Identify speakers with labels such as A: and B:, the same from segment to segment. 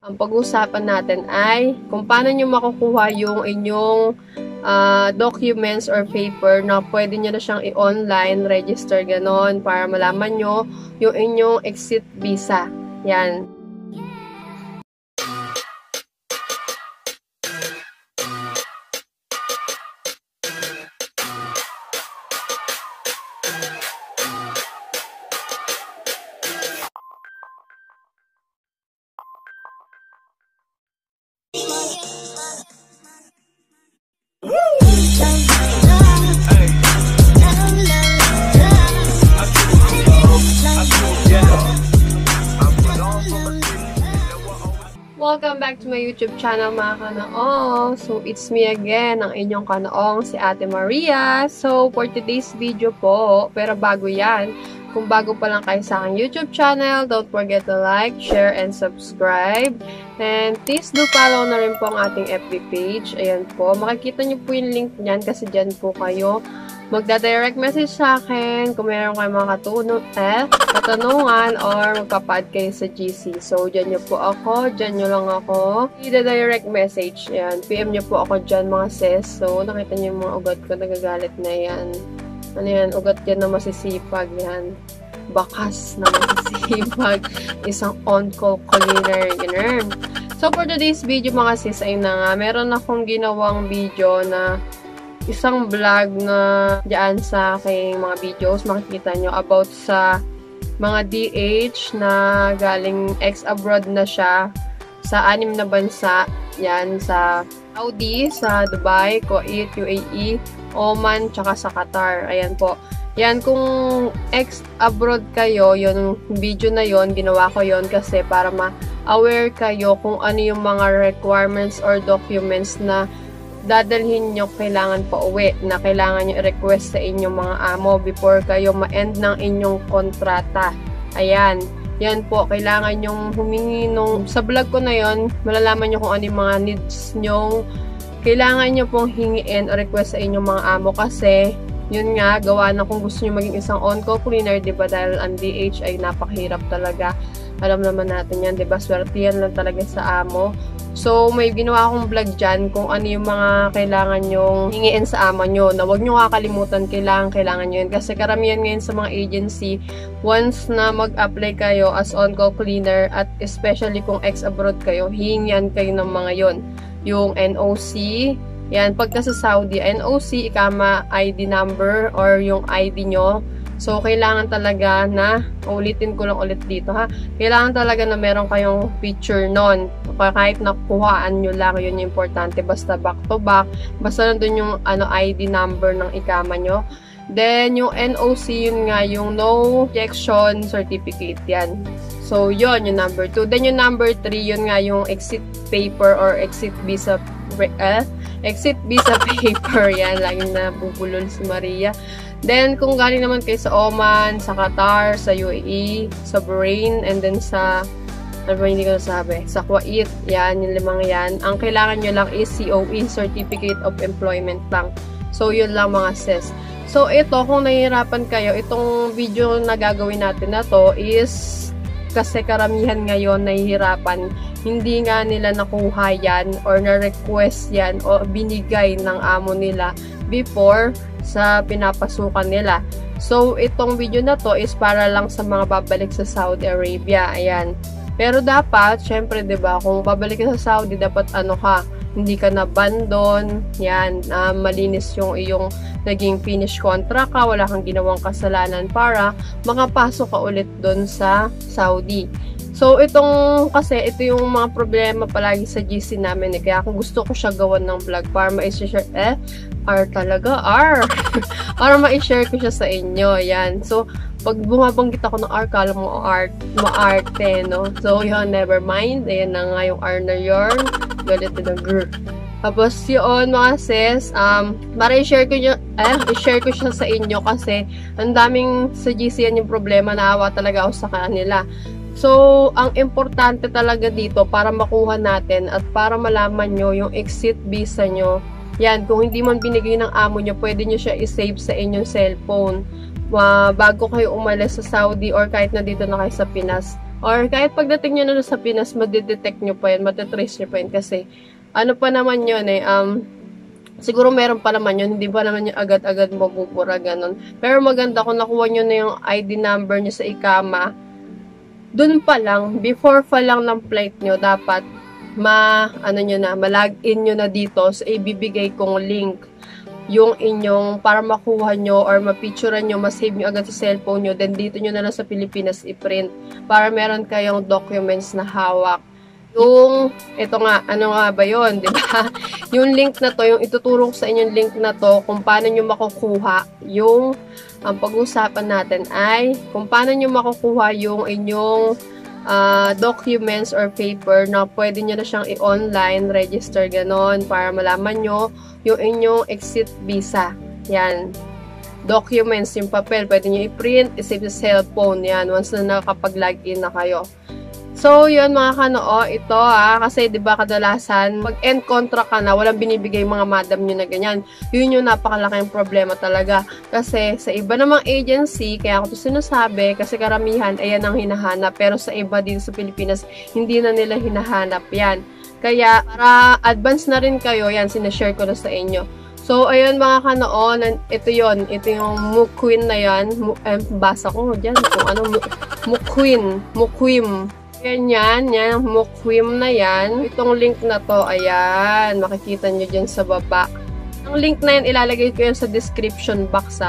A: Ang pag-uusapan natin ay kung paano nyo makukuha yung inyong documents or paper na pwede nyo na siyang i-online, register, ganon, para malaman nyo yung inyong exit visa. Yan. Welcome back to my YouTube channel mga kanaong. So, it's me again, ang inyong kanaong, si Ate Maria. So, for today's video po, pero bago yan, kung bago pa lang kayo sa aking YouTube channel, don't forget to like, share, and subscribe. And please do follow na rin po ang ating FB page. Ayan po, makikita nyo po yung link niyan kasi dyan po kayo magda-direct message sa akin kung meron kayong mga katanungan or magpapad kayo sa GC. So, dyan nyo po ako, dyan nyo lang ako i-direct message. Yan, PM nyo po ako dyan mga sis. So, nakita nyo yung mga ugat ko, nagagalit na yan. Ano yan, ugat yan na masisipag yan. Bakas na masisipag. Isang on-call cleaner, ganun. So, for today's video mga sis, ay na nga, meron akong ginawang video na isang vlog na diyan sa aking mga videos, makikita nyo about sa mga DH na galing ex-abroad na siya sa 6 na bansa. Yan, sa Saudi, sa Dubai, Kuwait, UAE, Oman, tsaka sa Qatar. Ayan po. Yan, kung ex-abroad kayo, yung video na yon ginawa ko yon kasi para ma-aware kayo kung ano yung mga requirements or documents na dadalhin nyo kailangan pa uwi, na kailangan nyo i-request sa inyong mga amo before kayo ma-end ng inyong kontrata. Ayan. Yan po, kailangan nyong humingi nung, sa vlog ko na yon, malalaman nyo kung ano yung mga needs nyo. Kailangan nyo pong hingiin o request sa inyong mga amo kasi, yun nga, gawa na kung gusto nyo maging isang on-call cleaner, diba, dahil ang DH ay napakahirap talaga. Alam naman natin yan, diba, swerte yan lang talaga sa amo. So, may ginawa akong vlog dyan kung ano yung mga kailangan nyong hingiin sa amo nyo. Na huwag nyo kakalimutan, kailangan nyo yun. Kasi karamihan ngayon sa mga agency, once na mag-apply kayo as on-call cleaner at especially kung ex-abroad kayo, hihingian kayo ng mga yon. Yung NOC, yan, pagka sa Saudi, NOC, ikama ID number or yung ID nyo. So, kailangan talaga na, ulitin ko lang ulit dito ha, kailangan talaga na meron kayong picture nun. Kahit nakuhaan nyo lang, yun yung importante. Basta back to back, basta nandun yung ID number ng ikama nyo. Then, yung NOC, yun nga, yung No Objection Certificate, yan. So, yun, yung number 2. Then, yung number 3, yun nga, yung exit paper or exit visa paper, yan. Laging nabubulol si Maria. Then, kung galing naman kayo sa Oman, sa Qatar, sa UAE, sa Bahrain, and then sa, ano ba hindi ko nasabi, sa Kuwait, yan, yung 5 yan. Ang kailangan nyo lang is COE, Certificate of Employment lang. So, yun lang mga sis. So, ito, kung nahihirapan kayo, itong video na gagawin natin na to is, kasi karamihan ngayon nahihirapan, hindi nga nila nakuha yan or na-request yan o binigay ng amo nila before sa pinapasukan nila. So, itong video na to is para lang sa mga babalik sa Saudi Arabia. Ayan. Pero dapat, syempre, diba, kung babalik ka sa Saudi, dapat hindi ka na-abandon. Yan, malinis yung iyong naging finish contract ka, wala kang ginawang kasalanan para makapasok ka ulit doon sa Saudi. So, ito yung mga problema palagi sa GC namin. Kaya kung gusto ko siya gawan ng vlog para ma-share, para ma-share ko siya sa inyo. Yan. So, pag bumabanggit ako ng R, kala mo maarte, no? So, yun, never mind. Ayan na nga yung R na yun. Galit na grr. Tapos, yun, mga sis, i-share ko siya sa inyo kasi ang daming sa GC yan yung problema, naawa talaga ako sa kanila. So, ang importante talaga dito para makuha natin at para malaman nyo yung exit visa nyo. Yan, kung hindi man binigay ng amo nyo, pwede nyo siya i-save sa inyong cellphone. Bago kayo umalis sa Saudi or kahit na dito na kayo sa Pinas, Or kahit pagdating nyo na sa Pinas, madidetect nyo pa yan, matitrace nyo pa yan. Kasi, ano pa naman yun eh, siguro meron pa naman yun, hindi pa naman yung agad-agad mabubura, ganun. Pero maganda kung nakuha nyo na yung ID number nyo sa ICAMA, dun pa lang, before pa lang ng flight nyo, dapat ma-login nyo na dito sa ibibigay kong link yung inyong para makuha nyo or ma-picturean nyo, ma-save nyo agad sa cellphone nyo, then dito nyo na lang sa Pilipinas i-print para meron kayong documents na hawak. Yung, ito nga, ano nga ba yun, di ba? Yung link na to, yung ituturo ko sa inyong link na to, kung paano nyo makukuha yung, ang pag-usapan natin ay, kung paano nyo makukuha yung inyong documents or paper na pwede nyo na siyang i-online, register, ganon, para malaman nyo yung inyong exit visa. Yan. Documents, yung papel, pwede nyo i-print, i-save sa cellphone. Yan, once na nakapag-login na kayo. So, yun mga kanoo, ito kasi 'di ba kadalasan pag end contract ka na, walang binibigay mga madam nyo na ganyan. Yun yung napakalaking problema talaga. Kasi sa iba namang agency, kaya ako 'to sinasabi, kasi karamihan ayan ang hinahanap, pero sa iba dito sa Pilipinas, hindi na nila hinahanap 'yan. Kaya para advance na rin kayo, yan sinashare ko na sa inyo. So, ayun mga kanoon, ito yon, ito yung Mukwim na yan. Basa ko dyan kung ano, Mukwim. Yan, Mukwim na yan. Itong link na to, ayan, makikita nyo dyan sa baba. Ang link na yan, ilalagay ko yan sa description box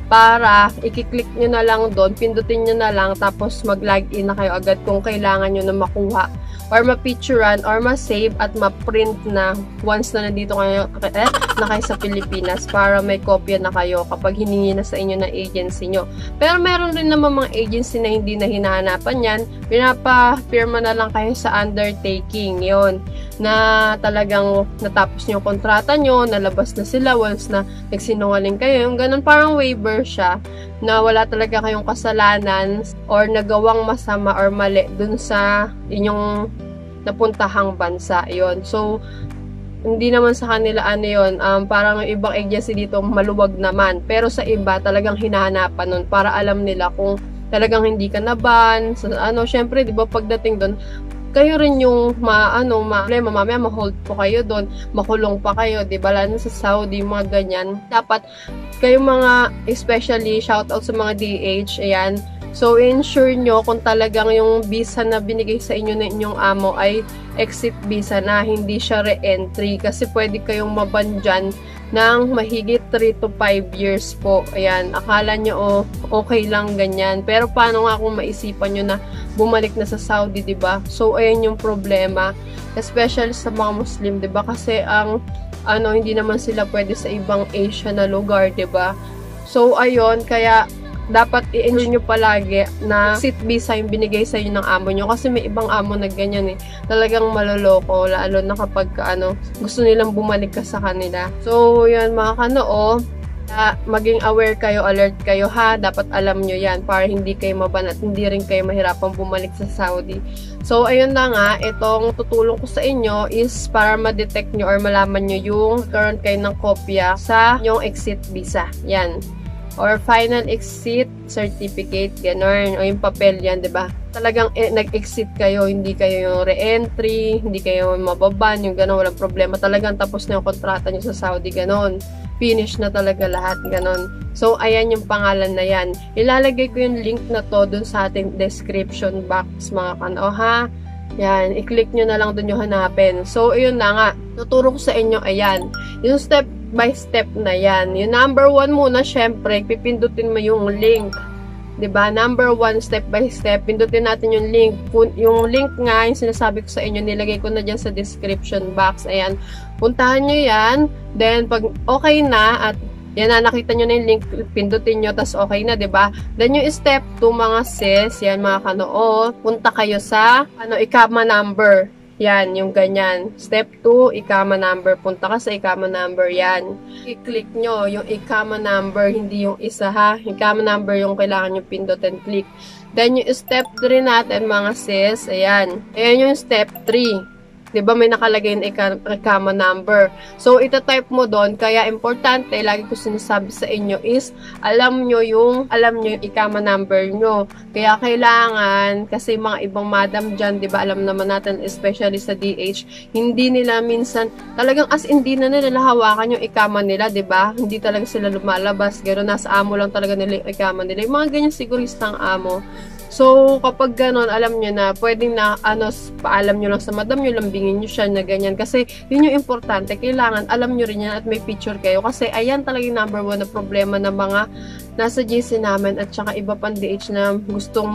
A: para i-click nyo na lang doon, pindutin nyo na lang, tapos mag-login na kayo agad kung kailangan nyo na makuha or ma-picturean or ma-save at ma-print na once na nandito kayo na kayo sa Pilipinas para may kopya na kayo kapag hiningi na sa inyo ng agency nyo. Pero meron rin naman mga agency na hindi na hinahanapan yan. Pinapa-firma na lang kayo sa undertaking. Yon na talagang natapos nyo yung kontrata nyo, nalabas na sila once na nagsinungaling kayo. Yung ganun parang waiver siya na wala talaga kayong kasalanan or nagawang masama or mali dun sa inyong napuntahang bansa. Yon. So, hindi naman sa kanila ano yun, parang yung ibang agency dito maluwag naman. Pero sa iba, talagang hinahanapan nun para alam nila kung talagang hindi ka na-ban. So, syempre, di ba, pagdating doon, kayo rin yung problema, mamaya ma-hold po kayo doon, makulong pa kayo, di ba, lalo sa Saudi, mga ganyan. Dapat, kayo mga, especially, shoutout sa mga DH, ayan, so, ensure nyo kung talagang yung visa na binigay sa inyo ng inyong amo ay exit visa na, hindi siya re-entry. Kasi pwede kayong maban dyan ng mahigit 3 to 5 years po. Ayan, akala nyo okay lang ganyan. Pero paano nga kung maisipan nyo na bumalik na sa Saudi, diba? So, ayan yung problema. Especially sa mga Muslim, diba? Kasi hindi naman sila pwede sa ibang Asia na lugar, diba? So, ayun, kaya dapat i-ensure nyo palagi na exit visa yung binigay sa inyo ng amo nyo. Kasi may ibang amo na ganyan eh. Talagang maloloko. Lalo na kapag gusto nilang bumalik ka sa kanila. So, yun mga kanoo. Maging aware kayo, alert kayo ha. Dapat alam nyo yan para hindi kayo maban at hindi rin kayo mahirapang bumalik sa Saudi. So, ayun na nga. Itong tutulong ko sa inyo is para ma-detect nyo or malaman nyo yung karoon kayo ng kopya sa yung exit visa. Yan. Or final exit certificate, gano'n. O yung papel yan, diba? Talagang nag-exit kayo, hindi kayo yung re-entry, hindi kayo mababan, yung gano'n, walang problema. Talagang tapos na yung kontrata nyo sa Saudi, gano'n. Finish na talaga lahat, gano'n. So, ayan yung pangalan na yan. Ilalagay ko yung link na to dun sa ating description box, mga kano, ha? Yan, i-click nyo na lang dun yung hanapin. So, ayun na nga. Tuturo ko sa inyo, ayan. Yung step by step na yan. Yung number 1 muna, syempre, pipindutin mo yung link. 'Di ba? Number 1, step by step. Pindutin natin yung link. Yung link nga, yung sinasabi ko sa inyo, nilagay ko na dyan sa description box. Ayan. Puntahan nyo yan. Then, pag okay na, at yan na, nakita nyo na yung link, pindutin nyo, tas okay na, 'di ba? Then, yung step 2, mga sis, yan mga kanoo, punta kayo sa, ICAMA number. Yan, yung ganyan. Step 2, ICAMA number. Punta ka sa ICAMA number, yan. I-click nyo yung ICAMA number, hindi yung isa ha. ICAMA number yung kailangan nyo pindutin, click. Then, yung step 3 natin, mga sis, ayan. Ayan yung step 3. 'di ba may nakalagay na ikama number. So ita-type mo doon, kaya importante lagi ko sinasabi sa inyo is alam nyo yung ikama number nyo. Kaya kailangan, kasi mga ibang madam dyan, 'di ba, alam naman natin especially sa DH, hindi nila minsan talagang as in di na nila hawakan yung ikama nila, 'di ba? Hindi talaga sila lumalabas, gano'n, nasa amo lang talaga nila yung ikama nila. Yung mga ganyan siguristang amo. So, kapag ganon, alam nyo na, pwedeng na, paalam nyo lang sa madam nyo, lambingin nyo siya na ganyan. Kasi, yun yung importante. Kailangan, alam nyo rin yan at may picture kayo. Kasi, ayan talaga yung number 1 na problema ng mga nasa GC namin at saka iba pang DH na gustong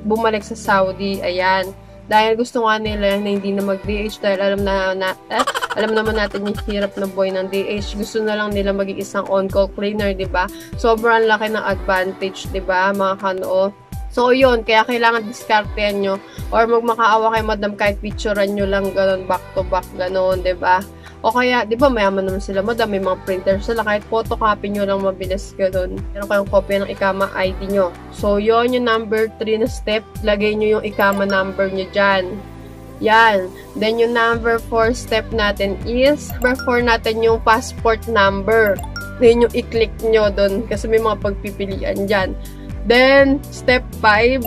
A: bumalik sa Saudi. Ayan. Dahil gusto nga nila na hindi na mag-DH dahil alam naman natin yung hirap na boy ng DH. Gusto na lang nila maging isang on-call cleaner, 'di ba? Sobrang laki ng advantage, 'di ba, mga kanoo? So, yun. Kaya kailangan diskartehan nyo or magmakaawa kay madam kahit picturean nyo lang ganun, back to back, ganun, 'di ba? O kaya, 'di ba, mayaman naman sila madam, may mga printer sila, kahit photocopy nyo lang mabilis ganun. Meron kayong kopya ng ikama ID nyo. So, yun yung number 3 na step. Lagay nyo yung ikama number nyo dyan. Yan. Then, yung number 4 step natin is, number 4 natin yung passport number. Then, yung i-click nyo dun kasi may mga pagpipilian dyan. Then, step 5,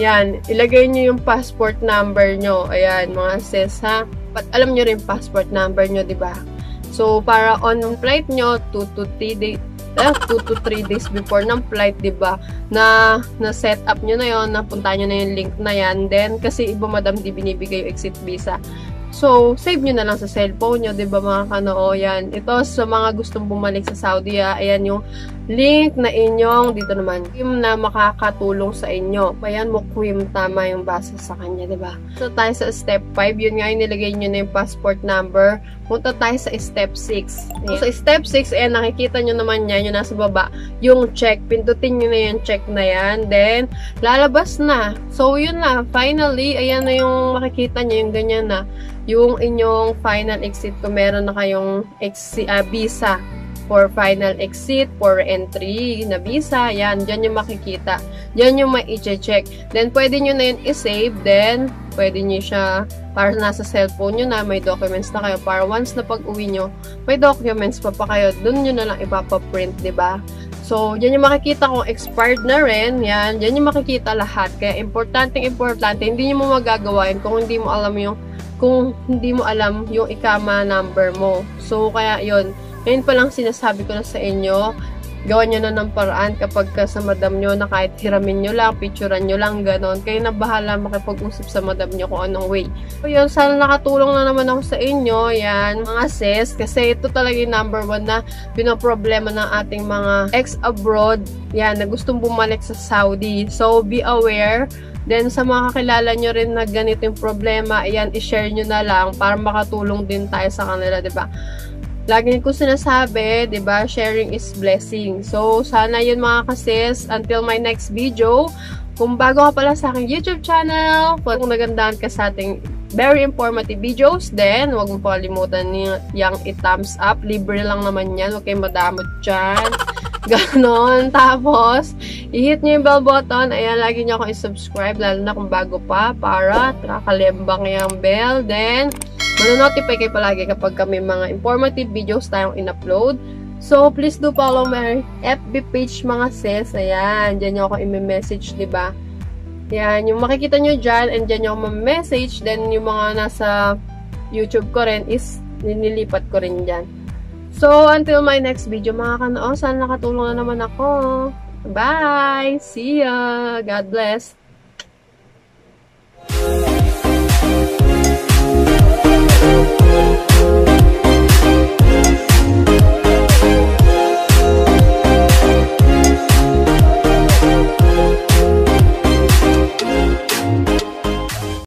A: yan, ilagay nyo yung passport number nyo. Ayan, mga sis, ha? But alam nyo rin passport number nyo, di ba? So, para on flight nyo, 2 to 3 days before ng flight, di ba? Na set up nyo na yon, napunta nyo na yung link na yan. Then, kasi iba madam, di binibigay yung exit visa. So, save nyo na lang sa cellphone nyo, di ba, mga kanoo? Yan. Ito, sa mga gustong bumalik sa Saudi, ayan yung link na inyong, dito naman, yung na makakatulong sa inyo. Ayan, Mukwim, tama yung basa sa kanya, di ba? So, tayo sa step 5, yun nga, yung nilagay nyo na yung passport number. Punta tayo sa step 6. So, sa step 6, ayan, nakikita nyo naman yan, yung nasa baba, yung check. Pindutin nyo na yung check na yan. Then, lalabas na. So, yun na. Finally, ayan na yung makikita nyo, yung ganyan na. Yung inyong final exit, kung meron na kayong visa for final exit, for entry na visa, yan, dyan yung makikita. Dyan yung ma-i-check. Then, pwede nyo na yun i-save. Then, pwede nyo siya, para nasa cellphone nyo na, may documents na kayo. Para once na pag-uwi nyo, may documents pa kayo. Dun nyo na lang ipapaprint, diba? So, yan yung makikita kung expired na rin. Yan, yan yung makikita lahat. Kaya, importante, hindi nyo mo magagawa yun kung hindi mo alam yung ikama number mo. So, kaya yun. Ngayon pa lang sinasabi ko na sa inyo, gawan nyo na ng paraan kapag sa madam nyo na kahit hiramin nyo lang, picturean nyo lang, ganon. Kayo na bahala makipag-usap sa madam nyo kung anong way. So, yun, sana nakatulong na naman ako sa inyo. Yan, mga sis. Kasi ito talaga yung number 1 na pinoproblema ng ating mga ex-abroad. Yan, na gustong bumalik sa Saudi. So, be aware. Then, sa mga kakilala nyo rin na ganito yung problema, ayan, i-share nyo na lang para makatulong din tayo sa kanila, diba? Lagi ko sinasabi, diba? Sharing is blessing. So, sana yun mga kasis. Until my next video. Kung bago ka pala sa aking YouTube channel, kung nagandahan ka sa ating very informative videos, then, huwag mo kalimutan yung i-thumbs up. Libre lang naman yan. Huwag kayong madamot dyan. Ganon. Tapos, i-hit nyo yung bell button. Ayan, lagi nyo akong i-subscribe, lalo na kung bago pa, para kakalembang yung bell. Then, manonotify kayo palagi kapag kami mga informative videos tayong in-upload. So, please do follow my FB page, mga sis. Ayan, dyan nyo ako i-message, diba? Ayan, yung makikita nyo dyan, and dyan nyo ako ma-message. Then, yung mga nasa YouTube ko rin is nililipat ko rin dyan. So, until my next video, mga kanoo, sana nakatulong na naman ako. Bye! See ya! God bless!